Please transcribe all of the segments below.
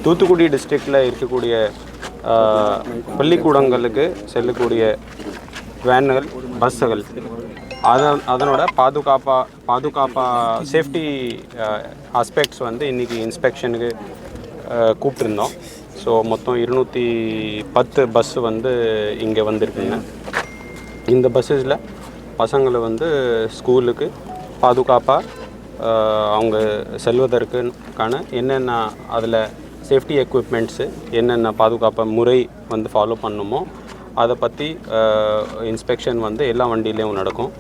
தூத்துக்குடி டிஸ்ட்ரிக்டில் இருக்கக்கூடிய பள்ளிக்கூடங்களுக்கு செல்லக்கூடிய வேன்கள் பஸ்ஸுகள் அதனோட பாதுகாப்பாக சேஃப்டி ஆஸ்பெக்ட்ஸ் வந்து இன்றைக்கி இன்ஸ்பெக்ஷனுக்கு கூப்பிட்டுருந்தோம். ஸோ மொத்தம் 210 பஸ்ஸு வந்து இங்கே வந்திருக்குங்க. இந்த பஸ்ஸஸில் பசங்களை வந்து ஸ்கூலுக்கு பாதுகாப்பாக அவங்க செல்வதற்கான என்னென்ன அதில் சேஃப்டி எக்யூப்மெண்ட்ஸு என்னென்ன பாதுகாப்பு முறை வந்து ஃபாலோ பண்ணணுமோ அதை பற்றி இன்ஸ்பெக்ஷன் வந்து எல்லா வண்டியிலையும் நடக்கும்.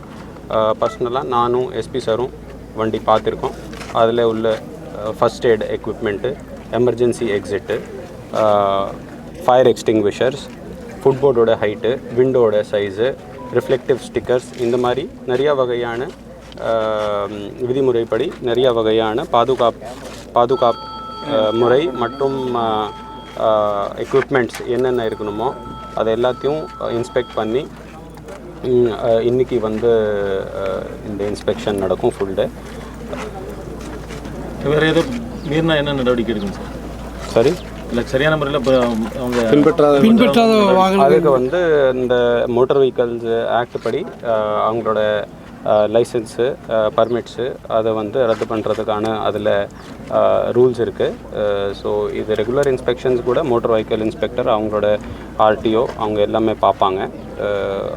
பர்சனலாக நானும் எஸ்பி சாரும் வண்டி பார்த்துருக்கோம். அதில் உள்ள first aid equipment, emergency exit, fire extinguishers, ஃபுட்போர்டோட ஹைட்டு, விண்டோட சைஸு, ரிஃப்ளெக்டிவ் ஸ்டிக்கர்ஸ், இந்த மாதிரி நிறையா வகையான விதிமுறைப்படி நிறையா வகையான பாதுகாப்பு முறை மற்றும் எக்யூப்மெண்ட்ஸ் என்னென்ன இருக்கணுமோ அது எல்லாத்தையும் இன்ஸ்பெக்ட் பண்ணி இன்றைக்கி வந்து இந்த இன்ஸ்பெக்ஷன் நடக்கும் ஃபுல் டே. வேறு ஏதோ மீறினா என்ன நடவடிக்கை இருக்குங்க சார்? சரி, இல்லை சரியான முறையில் இப்போ அவங்க பின்பற்றாத அதுக்கு வந்து இந்த மோட்டார் வெஹிக்கல்ஸ் ஆக்ட் படி அவங்களோட லைசன்ஸு பர்மிட்ஸு அதை வந்து ரத்து பண்ணுறதுக்கான அதில் ரூல்ஸ் இருக்குது. ஸோ இது ரெகுலர் இன்ஸ்பெக்ஷன்ஸ் கூட மோட்டார் வெஹிக்கல் இன்ஸ்பெக்டர் அவங்களோட ஆர்டிஓ அவங்க எல்லாமே பார்ப்பாங்க.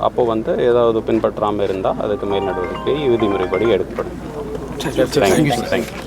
அப்போது வந்து ஏதாவது பின்பற்றாமல் இருந்தால் அதுக்கு மேல் நடவடிக்கை விதிமுறைப்படி எடுக்கப்படும். தேங்க்யூ.